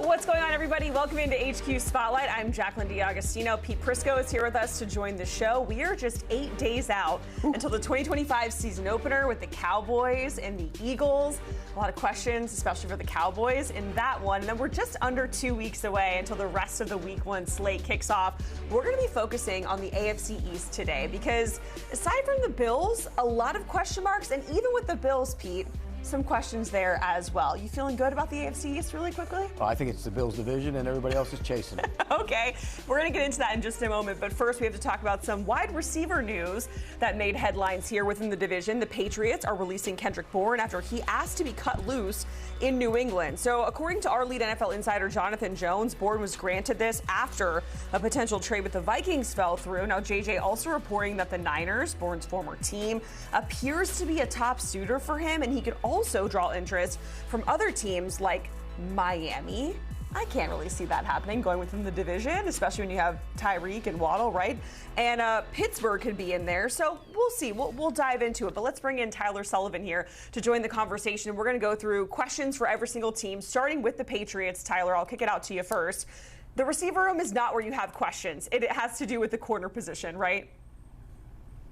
What's going on, everybody? Welcome into HQ Spotlight. I'm Jacqueline D'Agostino. Pete Prisco is here with us to join the show. We are just 8 days out until the 2025 season opener with the Cowboys and the Eagles. A lot of questions, especially for the Cowboys in that one. And then we're just under 2 weeks away until the rest of the Week 1 slate kicks off. We're going to be focusing on the AFC East today because aside from the Bills, a lot of question marks. And even with the Bills, Pete, some questions there as well. You feeling good about the AFC East really quickly? I think it's the Bills division and everybody else is chasing it. Okay, we're going to get into that in just a moment. But first, we have to talk about some wide receiver news that made headlines here within the division. The Patriots are releasing Kendrick Bourne after he asked to be cut loose in New England. So according to our lead NFL insider, Jonathan Jones, Bourne was granted this after a potential trade with the Vikings fell through. Now, JJ also reporting that the Niners, Bourne's former team, appears to be a top suitor for him, and he could also draw interest from other teams like Miami. I can't really see that happening going within the division, especially when you have Tyreek and Waddle, right? And Pittsburgh could be in there. So we'll see. We'll dive into it. But let's bring in Tyler Sullivan here to join the conversation. We're going to go through questions for every single team, starting with the Patriots. Tyler, I'll kick it out to you first. The receiver room is not where you have questions. It has to do with the corner position, right?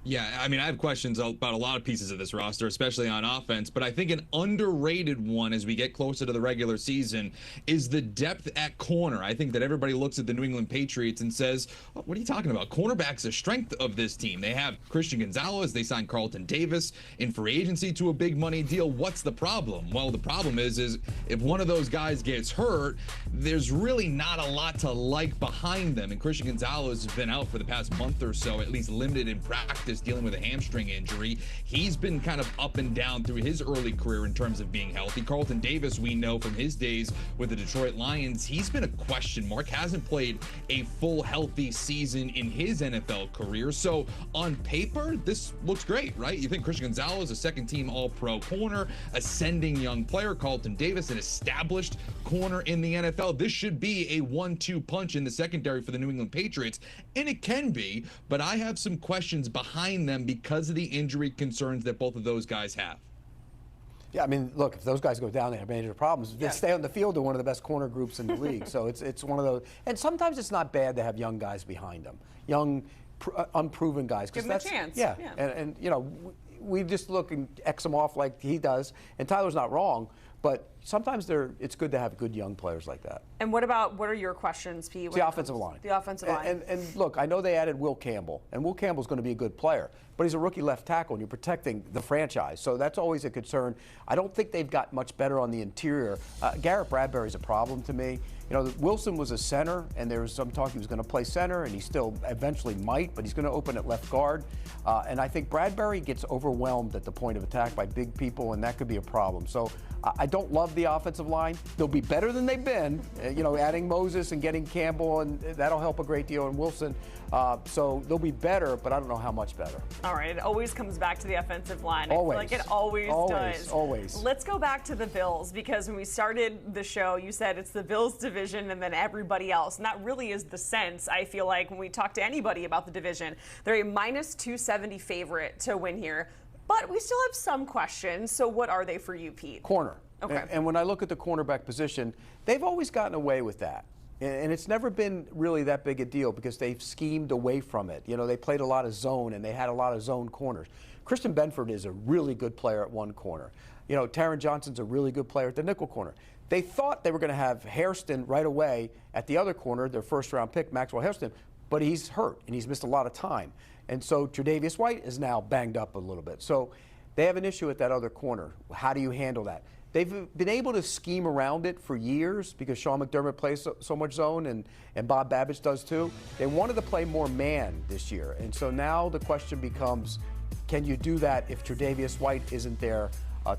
Yeah, I mean, I have questions about a lot of pieces of this roster, especially on offense, but I think an underrated one as we get closer to the regular season is the depth at corner. I think that everybody looks at the New England Patriots and says, oh, what are you talking about? Cornerback's a strength of this team. They have Christian Gonzalez. They signed Carlton Davis in free agency to a big money deal. What's the problem? Well, the problem is if one of those guys gets hurt, there's really not a lot to like behind them. And Christian Gonzalez has been out for the past month or so, at least limited in practice, dealing with a hamstring injury. He's been kind of up and down through his early career in terms of being healthy. Carlton Davis, we know from his days with the Detroit Lions, he's been a question mark, hasn't played a full healthy season in his NFL career. So on paper, this looks great, right? You think Christian Gonzalez, a second team all-pro corner, ascending young player, Carlton Davis, an established corner in the NFL. This should be a 1-2 punch in the secondary for the New England Patriots, and it can be, but I have some questions behind them because of the injury concerns that both of those guys have. Yeah, I mean, look, if those guys go down, they have major problems. If they stay on the field, they're one of the best corner groups in the league. So it's one of those. And sometimes it's not bad to have young guys behind them, young, unproven guys. Give them a chance. Yeah, and you know, we just look and X them off like he does. And Tyler's not wrong, but sometimes it's good to have good young players like that. And what are your questions, Pete? The offensive line. The offensive line. And look, I know they added Will Campbell, and Will Campbell's going to be a good player, but he's a rookie left tackle, and you're protecting the franchise. So that's always a concern. I don't think they've got much better on the interior. Garrett Bradbury's a problem to me. You know, Wilson was a center, and there was some talk he was going to play center, and he still eventually might, but he's going to open at left guard. And I think Bradbury gets overwhelmed at the point of attack by big people, and that could be a problem. So I don't love the offensive line. They'll be better than they've been, you know, adding Moses and getting Campbell, and that'll help a great deal in Wilson. So they'll be better, but I don't know how much better. All right, it always comes back to the offensive line. Always. I feel like it always does. Always. Let's go back to the Bills, because when we started the show, you said it's the Bills division and then everybody else. And that really is the sense, I feel like, when we talk to anybody about the division. They're a minus 270 favorite to win here. But we still have some questions. So what are they for you, Pete? Corner. Okay. And when I look at the cornerback position, they've always gotten away with that. And it's never been really that big a deal because they've schemed away from it. You know, they played a lot of zone, and they had a lot of zone corners. Christian Benford is a really good player at one corner. You know, Taron Johnson's a really good player at the nickel corner. They thought they were going to have Hairston right away at the other corner, their first-round pick, Maxwell Hairston, but he's hurt, and he's missed a lot of time. And so Tre'Davious White is now banged up a little bit. So they have an issue at that other corner. How do you handle that? They've been able to scheme around it for years because Sean McDermott plays so much zone, and Bob Babbage does too. They wanted to play more man this year. And so now the question becomes, can you do that if Tre'Davious White isn't there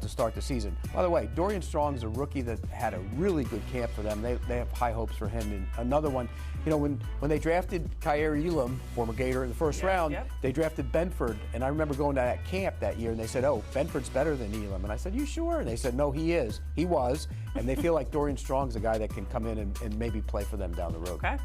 to start the season? By the way, Dorian Strong is a rookie that had a really good camp for them. They have high hopes for him. And another one, you know, when they drafted Kyer Elam, former Gator, in the first round, they drafted Benford. And I remember going to that camp that year, and they said, oh, Benford's better than Elam. And I said, you sure? And they said, no, he is. He was. And they feel like Dorian Strong's a guy that can come in and maybe play for them down the road. Okay.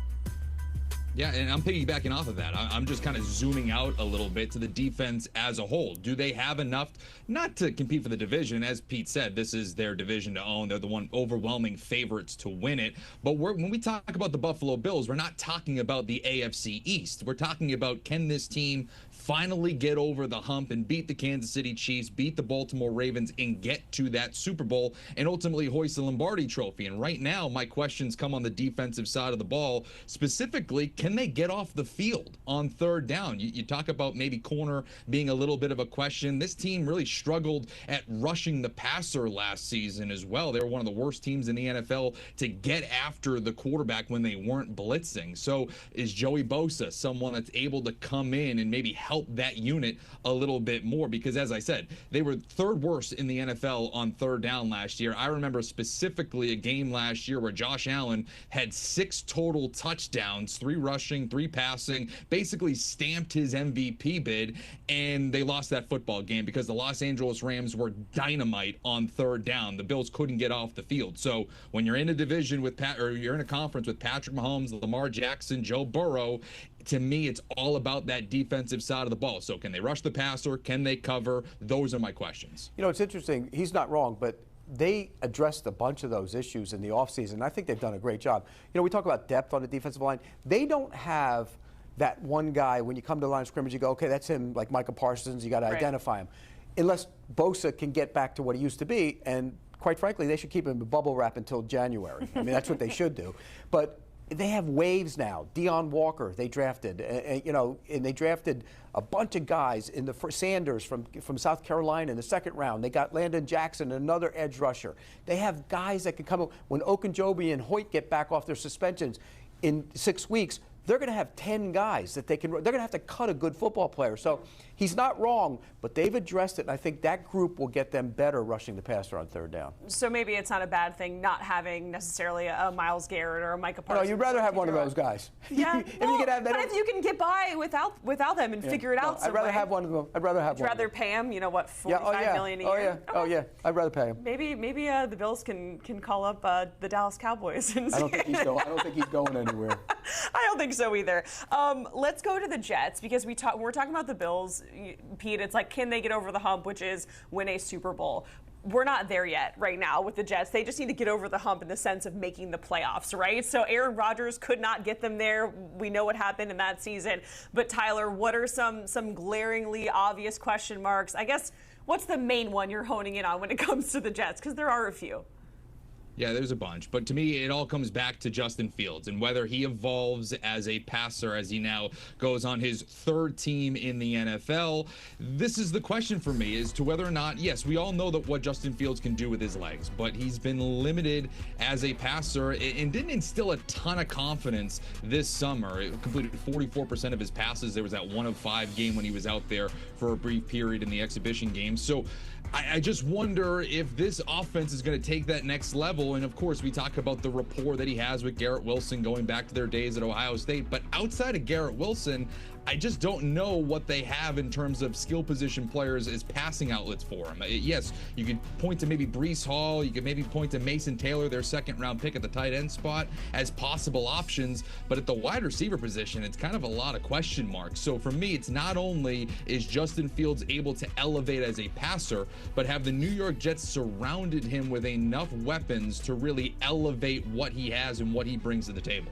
Yeah, and I'm piggybacking off of that. I'm just kind of zooming out a little bit to the defense as a whole. Do they have enough not to compete for the division? As Pete said, this is their division to own. They're the one overwhelming favorites to win it. But when we talk about the Buffalo Bills, we're not talking about the AFC East. We're talking about, can this team finally get over the hump and beat the Kansas City Chiefs, beat the Baltimore Ravens, and get to that Super Bowl and ultimately hoist the Lombardi Trophy? And right now, my questions come on the defensive side of the ball. Specifically, can they get off the field on third down? You talk about maybe corner being a little bit of a question. This team really struggled at rushing the passer last season as well. They were one of the worst teams in the NFL to get after the quarterback when they weren't blitzing. So is Joey Bosa someone that's able to come in and maybe help that unit a little bit more? Because as I said, they were third worst in the NFL on third down last year. I remember specifically a game last year where Josh Allen had 6 total touchdowns, 3 rushing, 3 passing, basically stamped his MVP bid, and they lost that football game because the Los Angeles Rams were dynamite on third down. The Bills couldn't get off the field. So when you're in a division with you're in a conference with Patrick Mahomes, Lamar Jackson, Joe Burrow, to me, it's all about that defensive side of the ball. So can they rush the passer? Can they cover? Those are my questions. You know, it's interesting. He's not wrong, but they addressed a bunch of those issues in the offseason. I think they've done a great job. You know, we talk about depth on the defensive line. They don't have that one guy, when you come to the line of scrimmage, you go, okay, that's him, like Micah Parsons. You got to identify him. Unless Bosa can get back to what he used to be, and quite frankly, they should keep him in bubble wrap until January. I mean, that's what they should do. But they have waves now. Deion Walker, they drafted, and they drafted a bunch of guys in the Sanders from South Carolina in the second round. They got Landon Jackson, another edge rusher. They have guys that can come up. When Ogunjobi and Hoyt get back off their suspensions in 6 weeks, they're going to have 10 guys that they can. They're going to have to cut a good football player. So he's not wrong, but they've addressed it, and I think that group will get them better rushing the passer on third down. So maybe it's not a bad thing not having necessarily a Myles Garrett or a Micah Parsons. No, you'd rather have one of those guys. Yeah, if you could have that, but if you can get by without them and figure it out, I'd rather have one of them. I'd rather have one. Would you rather pay him? You know what? $45 million a year. Oh yeah. I'd rather pay him. Maybe the Bills can call up the Dallas Cowboys. And I don't think he's going anywhere. I don't think so either. Let's go to the Jets, because when we're talking about the Bills, Pete, it's like, can they get over the hump, which is win a Super Bowl? We're not there yet right now with the Jets. They just need to get over the hump in the sense of making the playoffs, right? So Aaron Rodgers could not get them there. We know what happened in that season. But Tyler, what are some glaringly obvious question marks? I guess, what's the main one you're honing in on when it comes to the Jets? Because there are a few. Yeah, there's a bunch. But to me, it all comes back to Justin Fields and whether he evolves as a passer as he now goes on his third team in the NFL. This is the question for me, as to whether or not, yes, we all know that what Justin Fields can do with his legs, but he's been limited as a passer and didn't instill a ton of confidence this summer. It completed 44% of his passes. There was that 1 of 5 game when he was out there for a brief period in the exhibition game. So I just wonder if this offense is going to take that next level. And of course, we talk about the rapport that he has with Garrett Wilson going back to their days at Ohio State. But outside of Garrett Wilson, I just don't know what they have in terms of skill position players as passing outlets for him. Yes, you could point to maybe Breece Hall. You could maybe point to Mason Taylor, their second-round pick at the tight end spot, as possible options. But at the wide receiver position, it's kind of a lot of question marks. So for me, it's not only is Justin Fields able to elevate as a passer, but have the New York Jets surrounded him with enough weapons to really elevate what he has and what he brings to the table.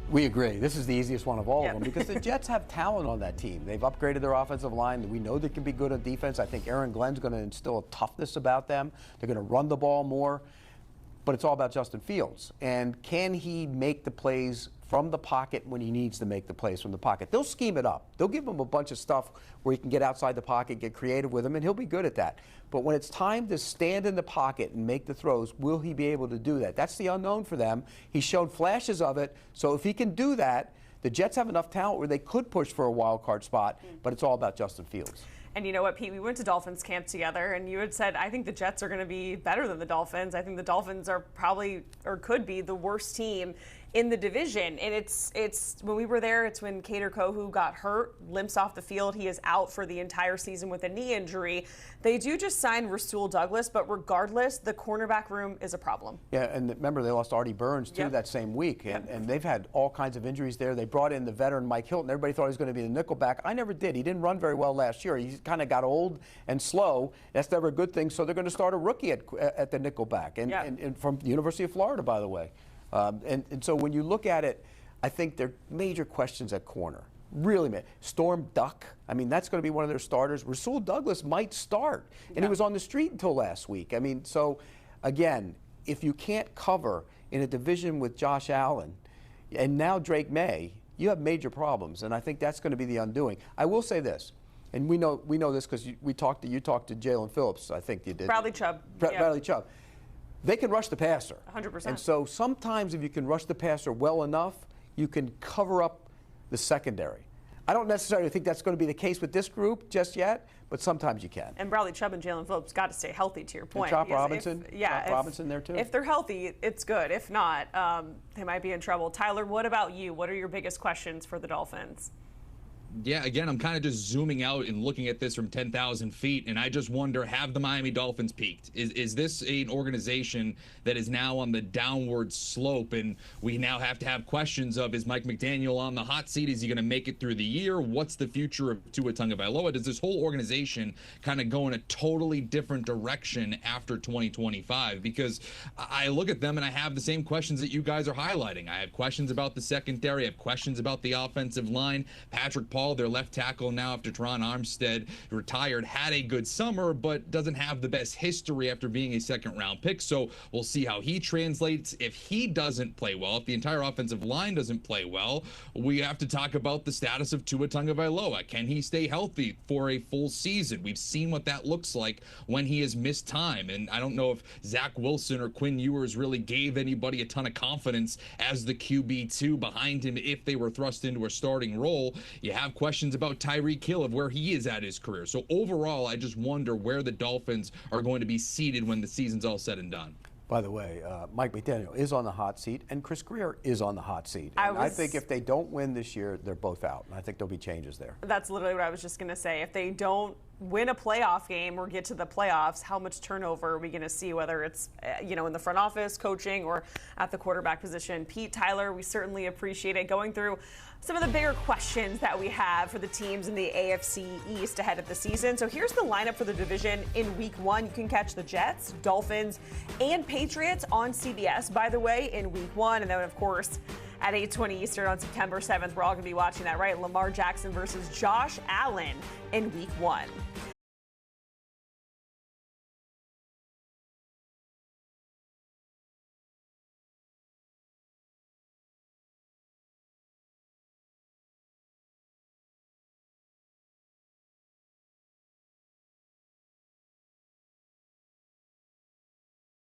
We agree. This is the easiest one of all of them, because the Jets have talent on that team. They've upgraded their offensive line. We know they can be good at defense. I think Aaron Glenn's going to instill a toughness about them. They're going to run the ball more. But it's all about Justin Fields. And can he make the plays from the pocket when he needs to make the plays from the pocket? They'll scheme it up. They'll give him a bunch of stuff where he can get outside the pocket, get creative with him, and he'll be good at that. But when it's time to stand in the pocket and make the throws, will he be able to do that? That's the unknown for them. He's shown flashes of it. So if he can do that, the Jets have enough talent where they could push for a wild card spot, but it's all about Justin Fields. And you know what, Pete? We went to Dolphins camp together, and you had said, I think the Jets are going to be better than the Dolphins. I think the Dolphins are probably, or could be, the worst team in the division. And it's when we were there, it's when Kader Kohou got hurt, limps off the field. He is out for the entire season with a knee injury. They do just sign Rasul Douglas, but regardless, the cornerback room is a problem. Yeah, and remember, they lost Artie Burns, too, that same week. And they've had all kinds of injuries there. They brought in the veteran Mike Hilton. Everybody thought he was going to be the nickelback. I never did. He didn't run very well last year. He kind of got old and slow. That's never a good thing. So they're going to start a rookie at the nickelback, and from the University of Florida, by the way. And so when you look at it, I think there are major questions at corner. Really, man. Storm Duck, I mean, that's going to be one of their starters. Rasul Douglas might start, and he was on the street until last week. I mean, so, again, if you can't cover in a division with Josh Allen and now Drake May, you have major problems, and I think that's going to be the undoing. I will say this, and we know this because you talked to Jalen Phillips, I think you did. Bradley Chubb. Bradley Chubb. They can rush the passer. 100%. And so sometimes if you can rush the passer well enough, you can cover up the secondary. I don't necessarily think that's going to be the case with this group just yet, but sometimes you can. And Bradley Chubb and Jalen Phillips got to stay healthy, to your point. And Chop Robinson. Robinson there too. If they're healthy, it's good. If not, they might be in trouble. Tyler, what about you? What are your biggest questions for the Dolphins? Yeah, again, I'm kind of just zooming out and looking at this from 10,000 feet, and I just wonder, have the Miami Dolphins peaked? Is this an organization that is now on the downward slope, and we now have to have questions of, is Mike McDaniel on the hot seat? Is he going to make it through the year? What's the future of Tua Tagovailoa? Does this whole organization kind of go in a totally different direction after 2025? Because I look at them and I have the same questions that you guys are highlighting. I have questions about the secondary. I have questions about the offensive line. Patrick Paul, their left tackle now after Teron Armstead retired, had a good summer, but doesn't have the best history after being a second-round pick. So we'll see how he translates. If he doesn't play well, if the entire offensive line doesn't play well, we have to talk about the status of Tua Tagovailoa. Can he stay healthy for a full season? We've seen what that looks like when he has missed time. And I don't know if Zach Wilson or Quinn Ewers really gave anybody a ton of confidence as the QB2 behind him if they were thrust into a starting role. You have questions about Tyreek Hill of where he is at his career. So overall, I just wonder where the Dolphins are going to be seated when the season's all said and done. By the way, Mike McDaniel is on the hot seat, and Chris Greer is on the hot seat. And I think if they don't win this year, they're both out. And I think there'll be changes there. That's literally what I was just going to say. If they don't win a playoff game or get to the playoffs, how much turnover are we going to see, whether it's in the front office, coaching, or at the quarterback position? Pete, Tyler, we certainly appreciate it going through some of the bigger questions that we have for the teams in the AFC East ahead of the season. So here's the lineup for the division in Week 1. You can catch the Jets, Dolphins, and Patriots on CBS, by the way, in Week 1. And then, of course, at 8:20 Eastern on September 7th, we're all going to be watching that, right? Lamar Jackson versus Josh Allen in Week 1.